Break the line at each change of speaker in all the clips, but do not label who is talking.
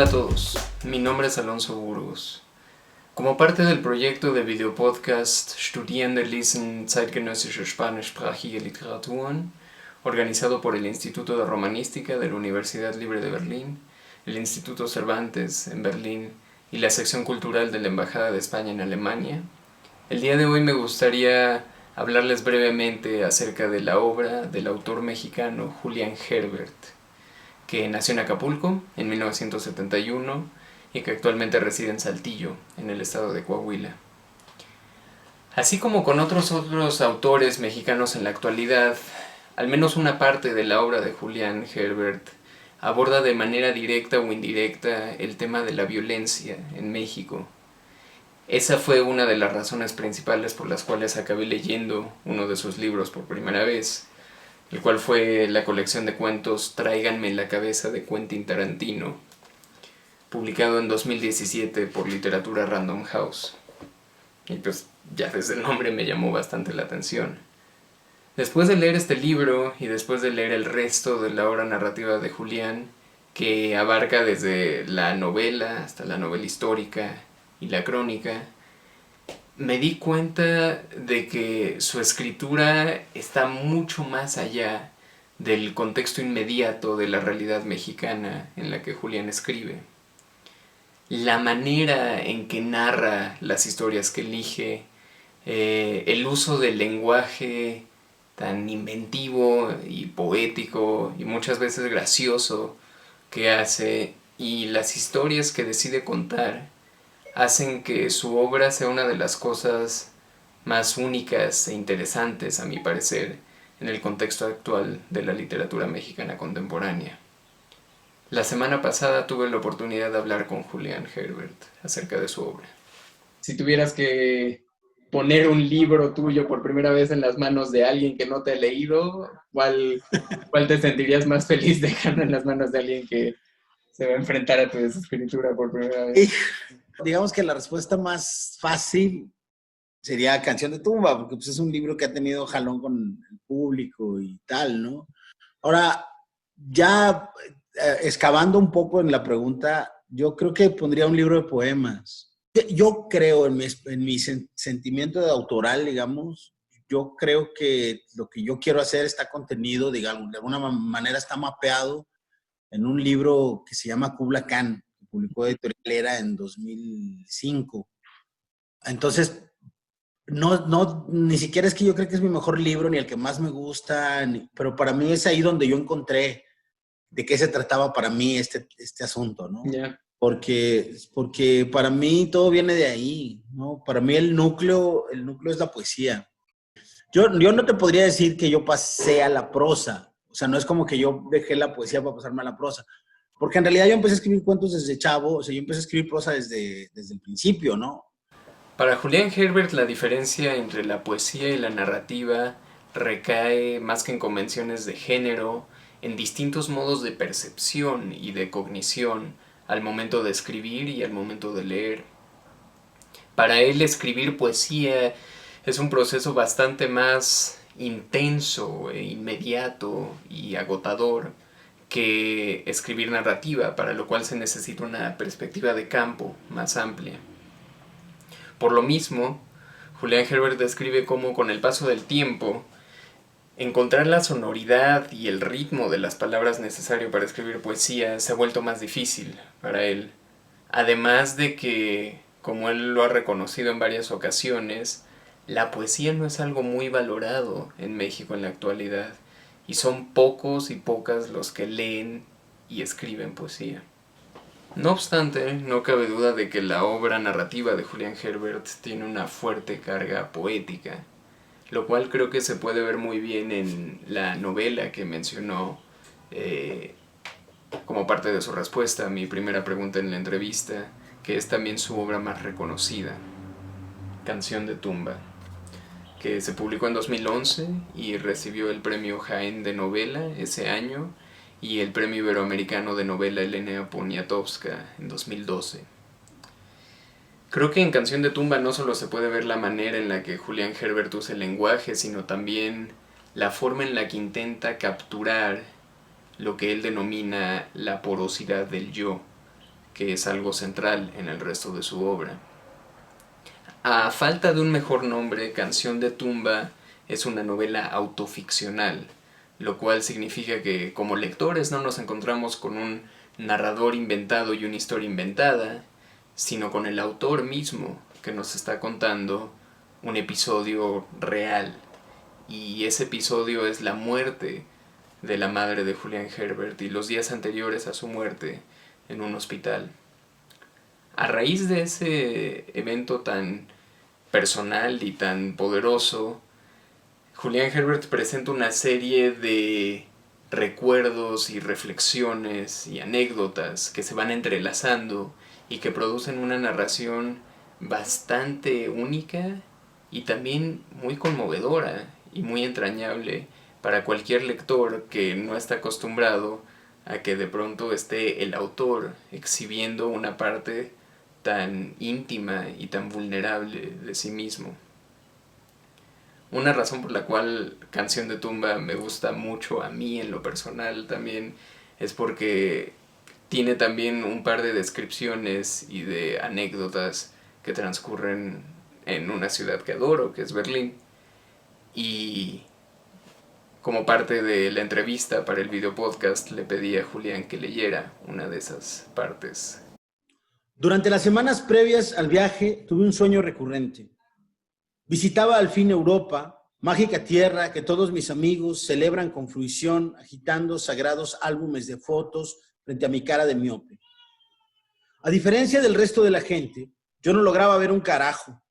Hola a todos, mi nombre es Alonso Burgos. Como parte del proyecto de videopodcast Studierende lesen zeitgenössische spanischsprachige Literaturen, organizado por el Instituto de Romanística de la Universidad Libre de Berlín, el Instituto Cervantes en Berlín y la sección cultural de la Embajada de España en Alemania, el día de hoy me gustaría hablarles brevemente acerca de la obra del autor mexicano Julián Herbert, que nació en Acapulco en 1971 y que actualmente reside en Saltillo, en el estado de Coahuila. Así como con otros autores mexicanos en la actualidad, al menos una parte de la obra de Julián Herbert aborda de manera directa o indirecta el tema de la violencia en México. Esa fue una de las razones principales por las cuales acabé leyendo uno de sus libros por primera vez, el cual fue la colección de cuentos Tráiganme la cabeza de Quentin Tarantino, publicado en 2017 por Literatura Random House. Y pues ya desde el nombre me llamó bastante la atención. Después de leer este libro y después de leer el resto de la obra narrativa de Julián, que abarca desde la novela hasta la novela histórica y la crónica, me di cuenta de que su escritura está mucho más allá del contexto inmediato de la realidad mexicana en la que Julián escribe. La manera en que narra las historias que elige, el uso del lenguaje tan inventivo y poético y muchas veces gracioso que hace, y las historias que decide contar, hacen que su obra sea una de las cosas más únicas e interesantes, a mi parecer, en el contexto actual de la literatura mexicana contemporánea. La semana pasada tuve la oportunidad de hablar con Julián Herbert acerca de su obra. Si tuvieras que poner un libro tuyo por primera vez en las manos de alguien que no te ha leído, ¿cuál te sentirías más feliz dejando en las manos de alguien que se va a enfrentar a tu escritura por primera vez?
Digamos que la respuesta más fácil sería Canción de Tumba, porque pues, es un libro que ha tenido jalón con el público y tal, ¿no? Ahora, ya excavando un poco en la pregunta, yo creo que pondría un libro de poemas. Yo creo en mi sentimiento de autoral, digamos, yo creo que lo que yo quiero hacer está contenido, digamos, de alguna manera está mapeado en un libro que se llama Kubla Khan, que publicó Editorial Era en 2005. Entonces, ni siquiera es que yo creo que es mi mejor libro, ni el que más me gusta, pero para mí es ahí donde yo encontré de qué se trataba para mí este asunto, ¿no?
Yeah.
Porque para mí todo viene de ahí, ¿no? Para mí el núcleo es la poesía. Yo no te podría decir que yo pasé a la prosa, o sea, no es como que yo dejé la poesía para pasarme a la prosa, porque en realidad yo empecé a escribir cuentos desde chavo, o sea, yo empecé a escribir prosa desde el principio, ¿no?
Para Julián Herbert, la diferencia entre la poesía y la narrativa recae, más que en convenciones de género, en distintos modos de percepción y de cognición al momento de escribir y al momento de leer. Para él, escribir poesía es un proceso bastante más intenso e inmediato y agotador que escribir narrativa, para lo cual se necesita una perspectiva de campo más amplia. Por lo mismo, Julián Herbert describe cómo con el paso del tiempo, encontrar la sonoridad y el ritmo de las palabras necesario para escribir poesía se ha vuelto más difícil para él. Además de que, como él lo ha reconocido en varias ocasiones, la poesía no es algo muy valorado en México en la actualidad, y son pocos y pocas los que leen y escriben poesía. No obstante, no cabe duda de que la obra narrativa de Julián Herbert tiene una fuerte carga poética, lo cual creo que se puede ver muy bien en la novela que mencionó como parte de su respuesta a mi primera pregunta en la entrevista, que es también su obra más reconocida, Canción de Tumba, que se publicó en 2011 y recibió el premio Jaén de novela ese año y el premio iberoamericano de novela Elena Poniatowska en 2012. Creo que en Canción de Tumba no solo se puede ver la manera en la que Julián Herbert usa el lenguaje, sino también la forma en la que intenta capturar lo que él denomina la porosidad del yo, que es algo central en el resto de su obra. A falta de un mejor nombre, Canción de Tumba es una novela autoficcional, lo cual significa que como lectores no nos encontramos con un narrador inventado y una historia inventada, sino con el autor mismo que nos está contando un episodio real. Y ese episodio es la muerte de la madre de Julián Herbert y los días anteriores a su muerte en un hospital. A raíz de ese evento tan personal y tan poderoso, Julián Herbert presenta una serie de recuerdos y reflexiones y anécdotas que se van entrelazando y que producen una narración bastante única y también muy conmovedora y muy entrañable para cualquier lector que no está acostumbrado a que de pronto esté el autor exhibiendo una parte tan íntima y tan vulnerable de sí mismo. Una razón por la cual Canción de Tumba me gusta mucho a mí en lo personal también es porque tiene también un par de descripciones y de anécdotas que transcurren en una ciudad que adoro, que es Berlín. Y como parte de la entrevista para el video podcast le pedí a Julián que leyera una de esas partes.
Durante las semanas previas al viaje tuve un sueño recurrente. Visitaba al fin Europa, mágica tierra que todos mis amigos celebran con fruición, agitando sagrados álbumes de fotos frente a mi cara de miope. A diferencia del resto de la gente, yo no lograba ver un carajo.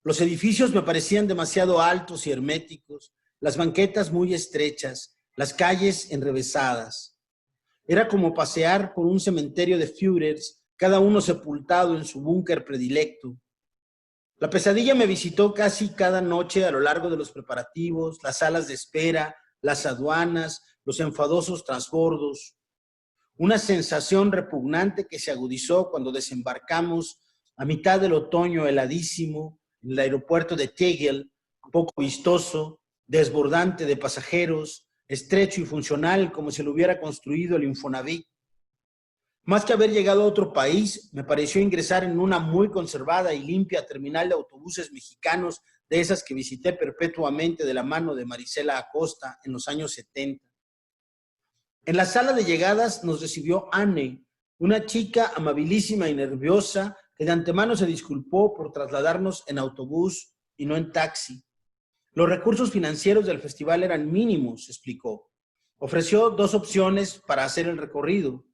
Los edificios me parecían demasiado altos y herméticos, las banquetas muy estrechas, las calles enrevesadas. Era como pasear por un cementerio de Führers, cada uno sepultado en su búnker predilecto. La pesadilla me visitó casi cada noche a lo largo de los preparativos, las salas de espera, las aduanas, los enfadosos transbordos. Una sensación repugnante que se agudizó cuando desembarcamos a mitad del otoño heladísimo en el aeropuerto de Tegel, poco vistoso, desbordante de pasajeros, estrecho y funcional como si lo hubiera construido el Infonavit. Más que haber llegado a otro país, me pareció ingresar en una muy conservada y limpia terminal de autobuses mexicanos, de esas que visité perpetuamente de la mano de Marisela Acosta en los años 70. En la sala de llegadas nos recibió Anne, una chica amabilísima y nerviosa que de antemano se disculpó por trasladarnos en autobús y no en taxi. Los recursos financieros del festival eran mínimos, explicó. Ofreció 2 opciones para hacer el recorrido: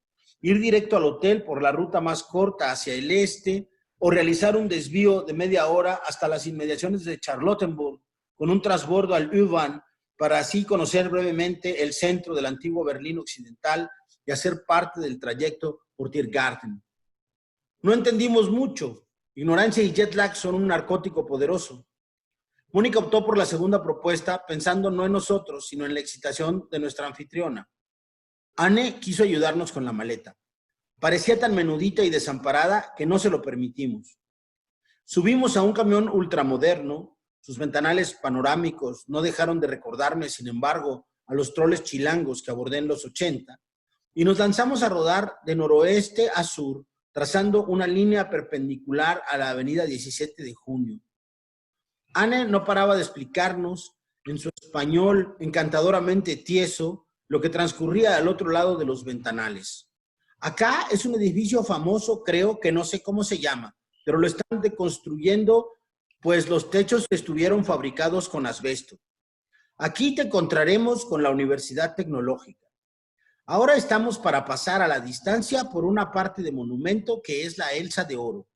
ir directo al hotel por la ruta más corta hacia el este o realizar un desvío de media hora hasta las inmediaciones de Charlottenburg con un transbordo al U-Bahn para así conocer brevemente el centro del antiguo Berlín occidental y hacer parte del trayecto por Tiergarten. No entendimos mucho. Ignorancia y jet lag son un narcótico poderoso. Mónica optó por la segunda propuesta pensando no en nosotros, sino en la excitación de nuestra anfitriona. Anne quiso ayudarnos con la maleta. Parecía tan menudita y desamparada que no se lo permitimos. Subimos a un camión ultramoderno. Sus ventanales panorámicos no dejaron de recordarme, sin embargo, a los troles chilangos que abordé en los 80, y nos lanzamos a rodar de noroeste a sur, trazando una línea perpendicular a la avenida 17 de Junio. Anne no paraba de explicarnos, en su español encantadoramente tieso, lo que transcurría al otro lado de los ventanales. Acá es un edificio famoso, creo que no sé cómo se llama, pero lo están deconstruyendo, pues los techos estuvieron fabricados con asbesto. Aquí te encontraremos con la Universidad Tecnológica. Ahora estamos para pasar a la distancia por una parte de monumento que es la Elsa de Oro.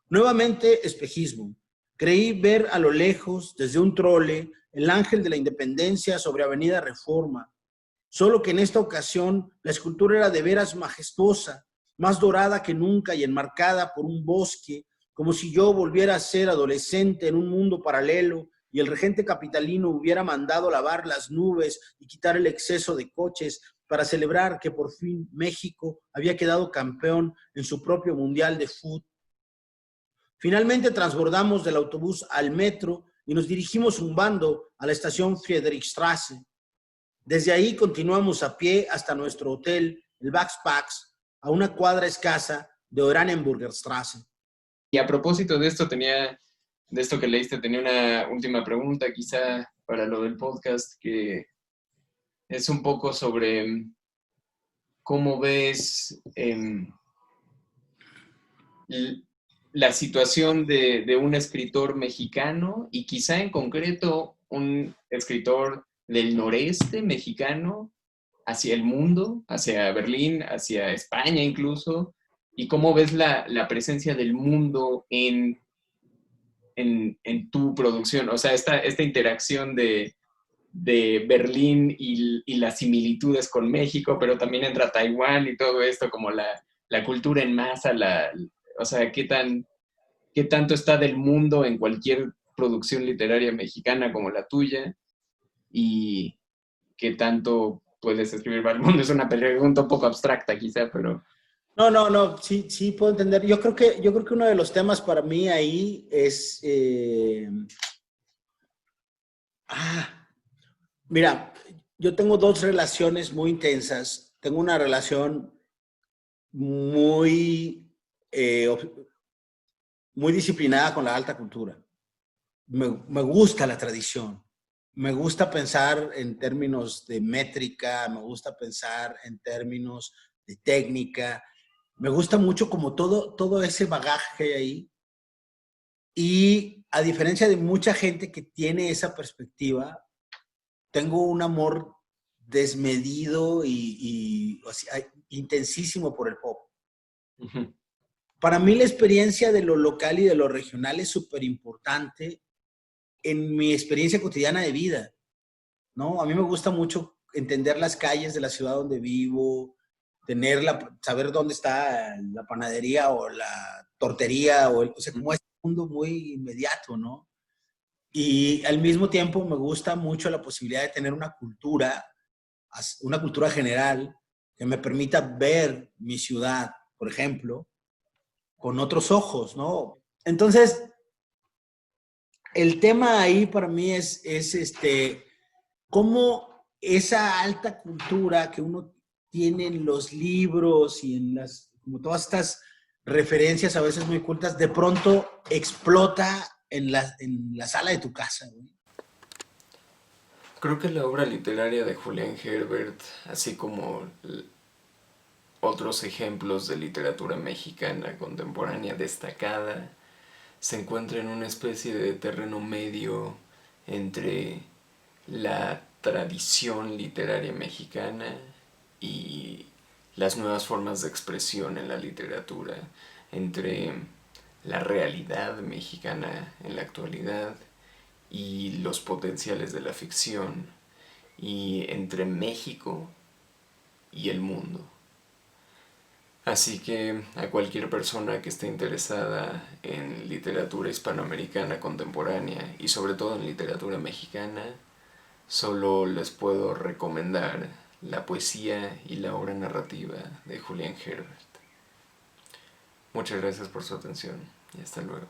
Nuevamente espejismo. Creí ver a lo lejos, desde un trole, el Ángel de la Independencia sobre Avenida Reforma. Solo que en esta ocasión la escultura era de veras majestuosa, más dorada que nunca y enmarcada por un bosque, como si yo volviera a ser adolescente en un mundo paralelo y el regente capitalino hubiera mandado lavar las nubes y quitar el exceso de coches para celebrar que por fin México había quedado campeón en su propio mundial de fútbol. Finalmente transbordamos del autobús al metro y nos dirigimos zumbando a la estación Friedrichstraße. Desde ahí continuamos a pie hasta nuestro hotel, el Backpacks, a una cuadra escasa de Oranienburger Straße.
Y a propósito de esto, de esto que leíste, tenía una última pregunta quizá para lo del podcast, que es un poco sobre cómo ves la situación de un escritor mexicano y quizá en concreto un escritor del noreste mexicano hacia el mundo, hacia Berlín, hacia España incluso, y cómo ves la presencia del mundo en tu producción, o sea, esta interacción de Berlín y las similitudes con México, pero también entra Taiwán y todo esto, como la cultura en masa, o sea, qué tanto está del mundo en cualquier producción literaria mexicana como la tuya y qué tanto puedes escribir para el mundo. Es una pregunta un poco abstracta quizá, pero...
No, sí, sí puedo entender. Yo creo que uno de los temas para mí ahí es, mira, yo tengo dos relaciones muy intensas. Tengo una relación muy, muy disciplinada con la alta cultura. Me gusta la tradición. Me gusta pensar en términos de métrica, me gusta pensar en términos de técnica. Me gusta mucho como todo ese bagaje que hay ahí. Y a diferencia de mucha gente que tiene esa perspectiva, tengo un amor desmedido o sea, intensísimo por el pop.
Uh-huh.
Para mí la experiencia de lo local y de lo regional es súper importante en mi experiencia cotidiana de vida, ¿no? A mí me gusta mucho entender las calles de la ciudad donde vivo, saber dónde está la panadería o la tortería, o sea, como este mundo muy inmediato, ¿no? Y al mismo tiempo me gusta mucho la posibilidad de tener una cultura general que me permita ver mi ciudad, por ejemplo, con otros ojos, ¿no? Entonces, el tema ahí para mí es cómo esa alta cultura que uno tiene en los libros y como todas estas referencias a veces muy cultas, de pronto explota en la sala de tu casa, ¿no?
Creo que la obra literaria de Julián Herbert, así como otros ejemplos de literatura mexicana contemporánea destacada, se encuentra en una especie de terreno medio entre la tradición literaria mexicana y las nuevas formas de expresión en la literatura, entre la realidad mexicana en la actualidad y los potenciales de la ficción, y entre México y el mundo. Así que a cualquier persona que esté interesada en literatura hispanoamericana contemporánea y sobre todo en literatura mexicana, solo les puedo recomendar la poesía y la obra narrativa de Julián Herbert. Muchas gracias por su atención y hasta luego.